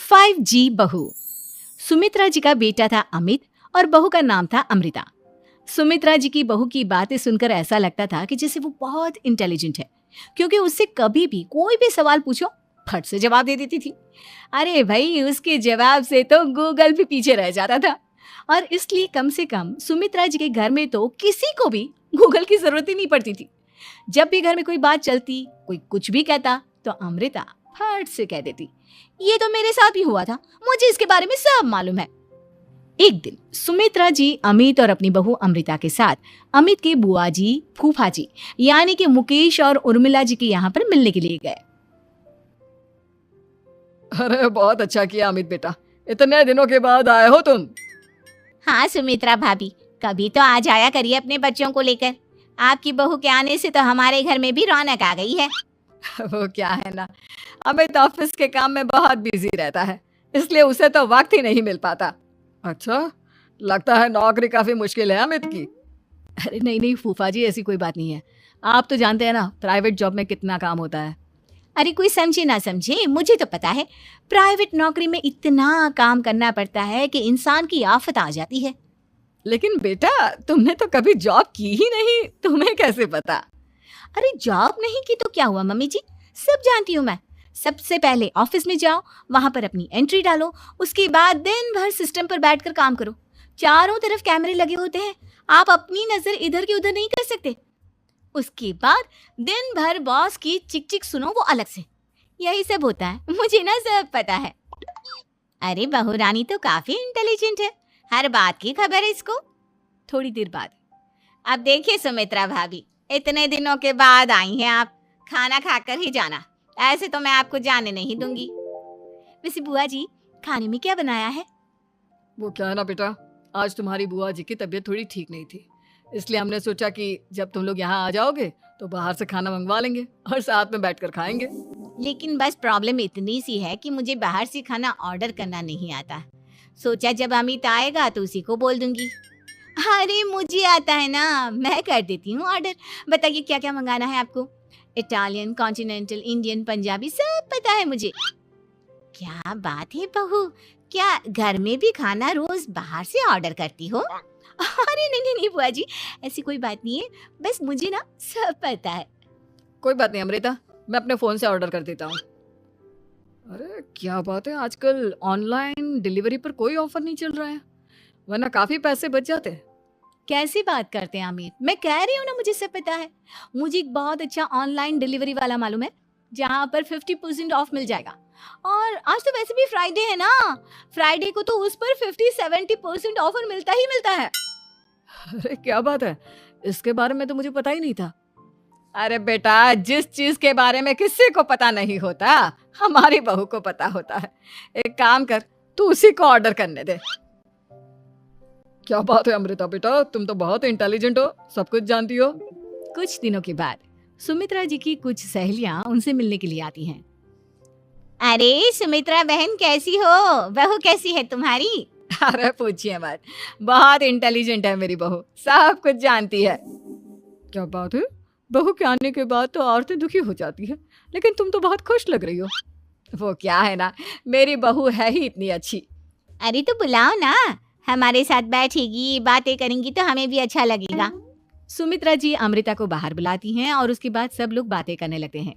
5G बहू। सुमित्रा जी का बेटा था अमित और बहू का नाम था अमृता। सुमित्रा जी की बहू की बातें सुनकर ऐसा लगता था कि जैसे वो बहुत इंटेलिजेंट है, क्योंकि उससे कभी भी कोई भी सवाल पूछो फट से जवाब दे देती थी। अरे भाई, उसके जवाब से तो गूगल भी पीछे रह जाता था। और इसलिए कम से कम सुमित्रा जी के घर में तो किसी को भी गूगल की जरूरत ही नहीं पड़ती थी। जब भी घर में कोई बात चलती, कोई कुछ भी कहता, तो अमृता फट से कह देती, ये तो मेरे साथ भी हुआ था, मुझे इसके बारे में सब मालूम है। एक दिन सुमित्रा जी अमित और अपनी बहू अमृता के साथ अमित के बुआ जी, फूफा जी यानी कि मुकेश और उर्मिला जी के यहाँ पर मिलने के लिए गए। अरे बहुत अच्छा किया अमित बेटा, इतने दिनों के बाद आए हो तुम। हाँ सुमित्रा भाभी, कभी तो आ जाया करिए अपने बच्चों को लेकर। आपकी बहू के आने से तो हमारे घर में भी रौनक आ गई है। वो क्या है ना, अमित ऑफिस के काम में बहुत बिजी रहता है, इसलिए उसे तो वक्त ही नहीं मिल पाता। अच्छा, लगता है नौकरी काफी मुश्किल है अमित की। अरे नहीं नहीं फूफा जी, ऐसी कोई बात नहीं है। आप तो जानते हैं ना प्राइवेट जॉब में कितना काम होता है। अरे कोई समझे ना समझे, मुझे तो पता है। प्राइवेट नौकरी में इतना काम करना पड़ता है कि इंसान की आफत आ जाती है। लेकिन बेटा, तुमने तो कभी जॉब की ही नहीं, तुम्हें कैसे पता? अरे जॉब नहीं की तो क्या हुआ मम्मी जी, सब जानती हूँ मैं। सबसे पहले ऑफिस में जाओ, वहां पर अपनी एंट्री डालो, उसके बाद दिन भर सिस्टम पर बैठकर काम करो। चारों तरफ कैमरे लगे होते हैं, आप अपनी नजर इधर की उधर नहीं कर सकते। उसके बाद दिन भर बॉस की चिक चिक सुनो, वो अलग से। यही सब होता है, मुझे ना सब पता है। अरे बहू रानी तो काफी इंटेलिजेंट है, हर बात की खबर है इसको। थोड़ी देर बाद, अब देखिए सुमित्रा भाभी, इतने दिनों के बाद आई हैं आप, खाना खाकर ही जाना, ऐसे तो मैं आपको जाने नहीं दूंगी। वैसे बुआ जी, खाने में क्या बनाया है? वो क्या है ना बेटा, आज तुम्हारी बुआ जी की तबीयत थोड़ी ठीक नहीं थी, इसलिए हमने सोचा कि जब तुम लोग यहाँ आ जाओगे तो बाहर से खाना मंगवा लेंगे और साथ में बैठकर खाएंगे। लेकिन बस प्रॉब्लम इतनी सी है कि मुझे बाहर से खाना ऑर्डर करना नहीं आता। सोचा जब अमित आएगा तो उसी को बोल दूंगी। अरे मुझे आता है ना, मैं कर देती हूँ ऑर्डर। बताइए क्या क्या मंगाना है आपको? इटालियन, कॉन्टिनेंटल, इंडियन, पंजाबी, सब पता है मुझे। क्या बात है बहू, क्या घर में भी खाना रोज बाहर से ऑर्डर करती हो? अरे नहीं नहीं नहीं बुआ जी, ऐसी कोई बात नहीं है, बस मुझे ना सब पता है। कोई बात नहीं अमृता, मैं अपने फोन से ऑर्डर कर देता हूँ। अरे क्या बात है, आजकल ऑनलाइन डिलीवरी पर कोई ऑफर नहीं चल रहा है, वरना काफी पैसे बच जाते हैं। कैसी बात करते हैं अमित, मैं कह रही हूँ ना मुझे सब पता है। मुझे एक बहुत अच्छा ऑनलाइन डिलीवरी वाला मालूम है, जहाँ पर 50% ऑफ मिल जाएगा। और आज तो वैसे भी फ्राइडे है ना, फ्राइडे को तो उस पर 50-70% ऑफर मिलता ही मिलता है। अरे क्या बात है, इसके बारे में तो मुझे पता ही नहीं था। अरे बेटा, जिस चीज के बारे में किसी को पता नहीं होता, हमारी बहू को पता होता है। एक काम कर, तू उसी को ऑर्डर करने दे। क्या बात है अमृता बेटा, तुम तो बहुत इंटेलिजेंट हो, सब कुछ जानती हो। कुछ दिनों के बाद सुमित्रा जी की कुछ सहेलियां उनसे मिलने के लिए आती हैं। अरे सुमित्रा बहन कैसी हो, बहू कैसी है तुम्हारी? अरे पूछिए मत, बहुत इंटेलिजेंट है मेरी बहू, सब कुछ जानती है। क्या बात है, बहू के आने के बाद तो औरतें दुखी हो जाती है, लेकिन तुम तो बहुत खुश लग रही हो। वो क्या है ना, मेरी बहू है ही इतनी अच्छी। अरे तो बुलाओ ना, हमारे साथ बैठेगी, बातें करेंगी तो हमें भी अच्छा लगेगा। सुमित्रा जी अमृता को बाहर बुलाती हैं और उसके बाद सब लोग बातें करने लगते हैं।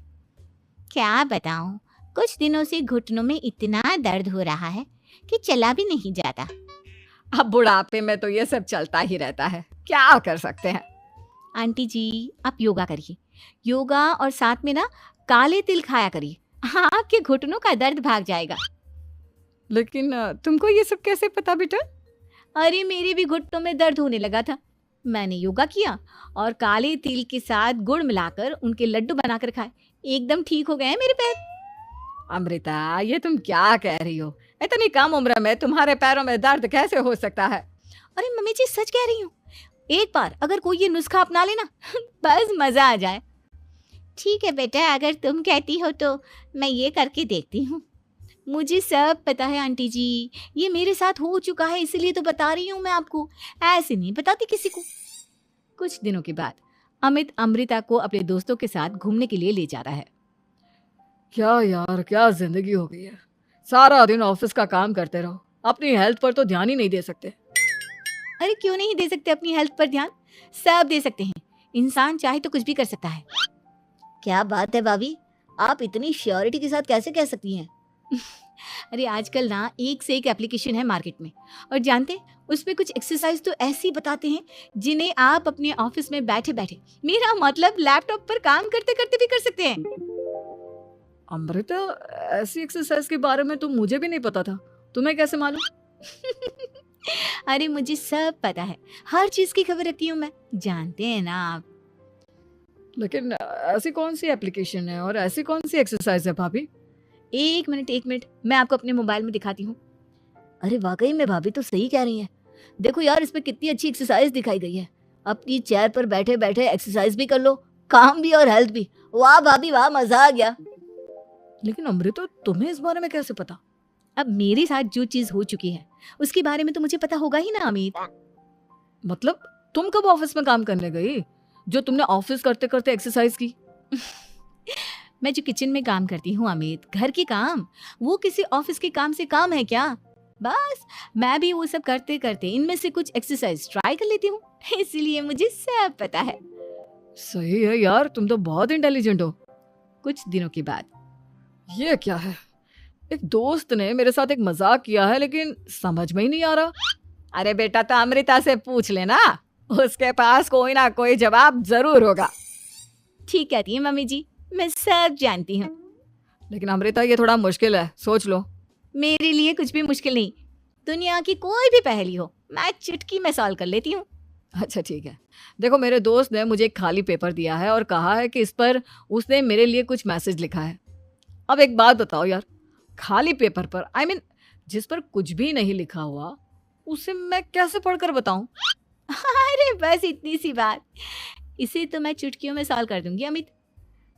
क्या बताऊं, कुछ दिनों से घुटनों में इतना दर्द हो रहा है कि चला भी नहीं जाता। अब बुढ़ापे में तो ये सब चलता ही रहता है, क्या कर सकते हैं। आंटी जी, आप योगा करिए, योगा और साथ में ना काले तिल खाया करिए, आपके घुटनों का दर्द भाग जाएगा। लेकिन तुमको ये सब कैसे पता बेटा? अरे मेरे भी घुटनों में दर्द होने लगा था, मैंने योगा किया और काले तिल के साथ गुड़ मिलाकर उनके लड्डू बनाकर खाए, एकदम ठीक हो गए हैं मेरे पैर। अमृता, ये तुम क्या कह रही हो, इतनी कम उम्र में तुम्हारे पैरों में दर्द कैसे हो सकता है? अरे मम्मी जी सच कह रही हूँ, एक बार अगर कोई ये नुस्खा अपना लेना बस मजा आ जाए। ठीक है बेटा, अगर तुम कहती हो तो मैं ये करके देखती हूँ। मुझे सब पता है आंटी जी, ये मेरे साथ हो चुका है, इसलिए तो बता रही हूँ मैं आपको, ऐसे नहीं बताती किसी को। कुछ दिनों के बाद अमित अमृता को अपने दोस्तों के साथ घूमने के लिए ले जा रहा है। क्या यार, क्या जिंदगी हो गई है, सारा दिन ऑफिस का काम करते रहो, अपनी हेल्थ पर तो ध्यान ही नहीं दे सकते। अरे क्यों नहीं दे सकते अपनी हेल्थ पर ध्यान? सब दे सकते हैं। इंसान चाहे तो कुछ भी कर सकता है। क्या बात है भाभी, आप इतनी श्योरिटी के साथ कैसे कह सकती हैं? अरे आजकल ना एक से एक एप्लीकेशन है मार्केट में, और जानते हैं उसमें कुछ एक्सरसाइज तो ऐसी बताते हैं जिन्हें आप अपने ऑफिस में बैठे बैठे, मेरा मतलब लैपटॉप पर काम करते करते भी कर सकते हैं। अमृता, ऐसी एक्सरसाइज के बारे में तो मुझे भी नहीं पता था, तुम्हें कैसे मालूम? अरे मुझे सब पता है, हर चीज की खबर रखती हूँ मैं, जानते हैं ना आप। लेकिन ऐसी कौन सी एप्लीकेशन है और ऐसी कौन सी एक्सरसाइज है भाभी? एक मिनट, मैं आपको अपने मोबाइल में दिखाती हूँ। अरे वाकई में भाभी तो सही कह रही हैं। देखो यार, इस पे कितनी अच्छी एक्सरसाइज दिखाई गई है। अपनी चेयर पर बैठे बैठे एक्सरसाइज भी कर लो, काम भी और हेल्थ भी। वाह भाभी वाह, मजा आ गया। लेकिन अमृता, तुम्हें इस बारे में कैसे पता? अब मेरे साथ जो चीज हो चुकी है उसके बारे में तो मुझे पता होगा ही ना अमित। मतलब तुम कब ऑफिस में काम करने गई जो तुमने ऑफिस करते करते एक्सरसाइज की? मैं जो किचन में काम करती हूँ अमित, घर के काम, वो किसी ऑफिस के काम से काम है क्या? बस मैं भी वो सब करते करते इनमें से कुछ एक्सरसाइज ट्राई कर लेती हूँ, इसीलिए मुझे सब पता है। सही है यार, तुम तो बहुत इंटेलिजेंट हो। कुछ दिनों के बाद ये क्या है? एक दोस्त ने मेरे साथ एक मजाक किया है, लेकिन समझ में ही नहीं आ रहा। अरे बेटा, तो अमृता से पूछ लेना, उसके पास कोई ना कोई जवाब जरूर होगा। ठीक कहती है मम्मी जी, मैं सब जानती हूँ। लेकिन अमृता, ये थोड़ा मुश्किल है, सोच लो। मेरे लिए कुछ भी मुश्किल नहीं, दुनिया की कोई भी पहेली हो मैं चुटकी में सॉल्व कर लेती हूँ। अच्छा ठीक है, देखो मेरे दोस्त ने मुझे एक खाली पेपर दिया है और कहा है कि इस पर उसने मेरे लिए कुछ मैसेज लिखा है। अब एक बात बताओ यार, खाली पेपर पर, आई मीन जिस पर कुछ भी नहीं लिखा हुआ, उसे मैं कैसे पढ़कर बताऊं? अरे बस इतनी सी बात, इसे तो मैं चुटकियों में सॉल्व कर दूंगी अमित।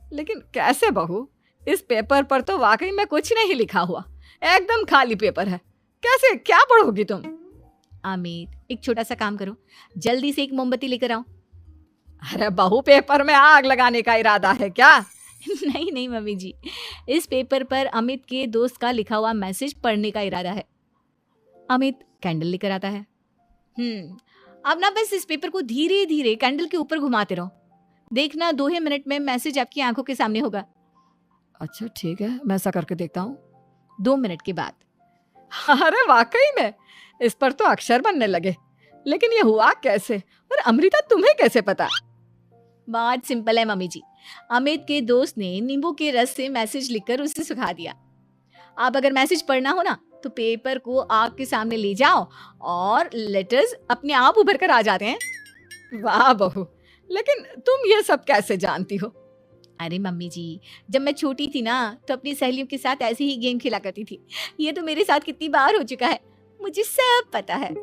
लेकिन कैसे बहू? इस पेपर पर तो वाकई में कुछ नहीं लिखा हुआ, एकदम खाली पेपर है, कैसे क्या पढ़ोगी तुम? अमित, एक छोटा सा काम करो, जल्दी से एक मोमबत्ती लेकर आओ। अरे बहू, पेपर में आग लगाने का इरादा है क्या? नहीं नहीं मम्मी जी, इस पेपर पर अमित के दोस्त का लिखा हुआ मैसेज पढ़ने का इरादा है। अमित कैंडल लेकर आता है। अब ना बस इस पेपर को धीरे धीरे कैंडल के ऊपर घुमाते रहो, देखना 2 ही मिनट में मैसेज आपकी आंखों के सामने होगा। अच्छा ठीक है, मैं ऐसा करके देखता हूँ। 2 मिनट के बाद। अरे वाकई में इस पर तो अक्षर बनने लगे, लेकिन ये हुआ कैसे? और अमृता, तुम्हें कैसे पता? बहुत सिंपल है मम्मी जी, अमित के दोस्त ने नींबू के रस से मैसेज लिखकर उसे सुखा दिया। आप अगर मैसेज पढ़ना हो ना तो पेपर को आग के सामने ले जाओ और लेटर्स अपने आप उभर कर आ जाते हैं। वाह बहू, लेकिन तुम ये सब कैसे जानती हो? अरे मम्मी जी, जब मैं छोटी थी ना तो अपनी सहेलियों के साथ ऐसे ही गेम खेला करती थी। ये तो मेरे साथ कितनी बार हो चुका है, मुझे सब पता है।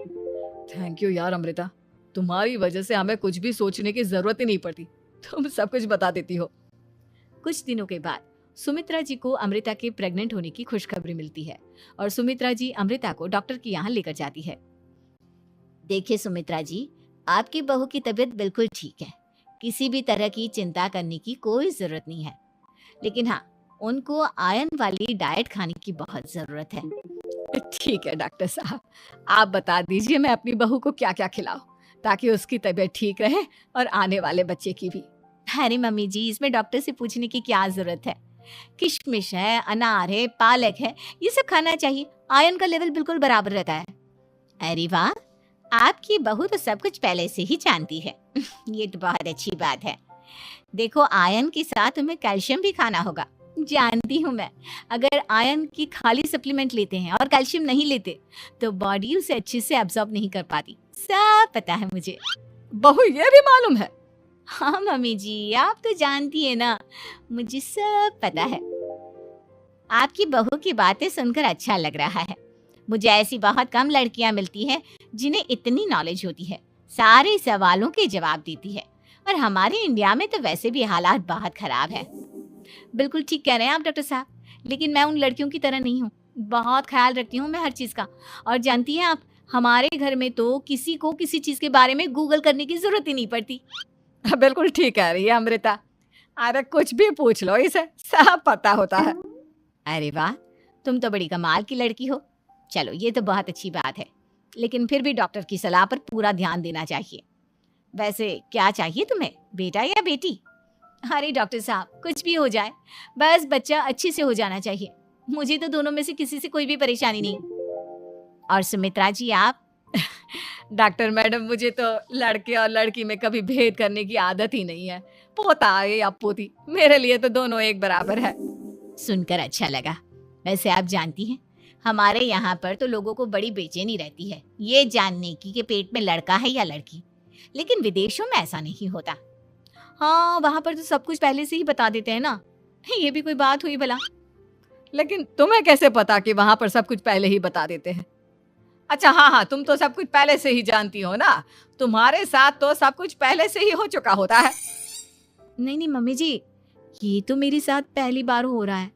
थैंक यू यार अमृता, तुम्हारी वजह से हमें कुछ भी सोचने की जरूरत ही नहीं पड़ती, तुम सब कुछ बता देती हो। कुछ दिनों के बाद सुमित्रा जी को अमृता के प्रेग्नेंट होने की खुशखबरी मिलती है और सुमित्रा जी अमृता को डॉक्टर के यहाँ लेकर जाती है। देखिए सुमित्रा जी, आपकी बहू की तबीयत बिल्कुल ठीक है, किसी भी तरह की चिंता करने की कोई जरूरत नहीं है। लेकिन हाँ, उनको आयरन वाली डाइट खाने की बहुत जरूरत है। ठीक है डॉक्टर साहब, आप बता दीजिए मैं अपनी बहू को क्या क्या खिलाऊं ताकि उसकी तबीयत ठीक रहे और आने वाले बच्चे की भी। अरे मम्मी जी, इसमें डॉक्टर से पूछने की क्या जरूरत है, किशमिश है, अनार है, पालक है, ये सब खाना चाहिए, आयरन का लेवल बिल्कुल बराबर रहता है। अरे वाह, आपकी बहू तो सब कुछ पहले से ही जानती है। ये तो बहुत अच्छी बात है। देखो, आयरन के साथ तुम्हें कैल्शियम भी खाना होगा। जानती हूँ मैं, अगर आयरन की खाली सप्लीमेंट लेते हैं और कैल्शियम नहीं लेते तो बॉडी उसे अच्छे से एब्जॉर्ब नहीं कर पाती, सब पता है मुझे। बहू, ये भी मालूम है? हाँ मम्मी जी, आप तो जानती है ना, मुझे सब पता है। आपकी बहू की बातें सुनकर अच्छा लग रहा है। मुझे ऐसी बहुत कम लड़कियां मिलती हैं जिन्हें इतनी नॉलेज होती है, सारे सवालों के जवाब देती है। और हमारे इंडिया में तो वैसे भी हालात बहुत खराब है। बिल्कुल ठीक कह रहे हैं आप डॉक्टर साहब, लेकिन मैं उन लड़कियों की तरह नहीं हूँ, बहुत ख्याल रखती हूँ मैं हर चीज़ का। और जानती हैं आप, हमारे घर में तो किसी को किसी चीज़ के बारे में गूगल करने की जरूरत ही नहीं पड़ती। बिल्कुल ठीक कह रही है अमृता, अरे कुछ भी पूछ लो, इसे सब पता होता है। अरे वाह, तुम तो बड़ी कमाल की लड़की हो। चलो ये तो बहुत अच्छी बात है, लेकिन फिर भी डॉक्टर की सलाह पर पूरा ध्यान देना चाहिए। वैसे क्या चाहिए तुम्हें, बेटा या बेटी? अरे डॉक्टर साहब, कुछ भी हो जाए, बस बच्चा अच्छे से हो जाना चाहिए। मुझे तो दोनों में से किसी से कोई भी परेशानी नहीं। और सुमित्रा जी आप? डॉक्टर मैडम, मुझे तो लड़के और लड़की में कभी भेद करने की आदत ही नहीं है। पोता है या पोती, मेरे लिए तो दोनों एक बराबर है। सुनकर अच्छा लगा। वैसे आप जानती हैं, हमारे यहाँ पर तो लोगों को बड़ी बेचैनी रहती है ये जानने की कि पेट में लड़का है या लड़की, लेकिन विदेशों में ऐसा नहीं होता। हाँ, वहां पर तो सब कुछ पहले से ही बता देते हैं ना। ये भी कोई बात हुई भला? लेकिन तुम्हें कैसे पता कि वहां पर सब कुछ पहले ही बता देते हैं? अच्छा, हाँ, तुम तो सब कुछ पहले से ही जानती हो ना। तुम्हारे साथ तो सब कुछ पहले से ही हो चुका होता है। नहीं नहीं मम्मी जी, ये तो मेरे साथ पहली बार हो रहा है,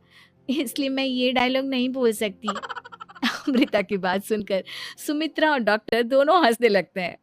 इसलिए मैं ये डायलॉग नहीं बोल सकती। अमृता की बात सुनकर सुमित्रा और डॉक्टर दोनों हंसने लगते हैं।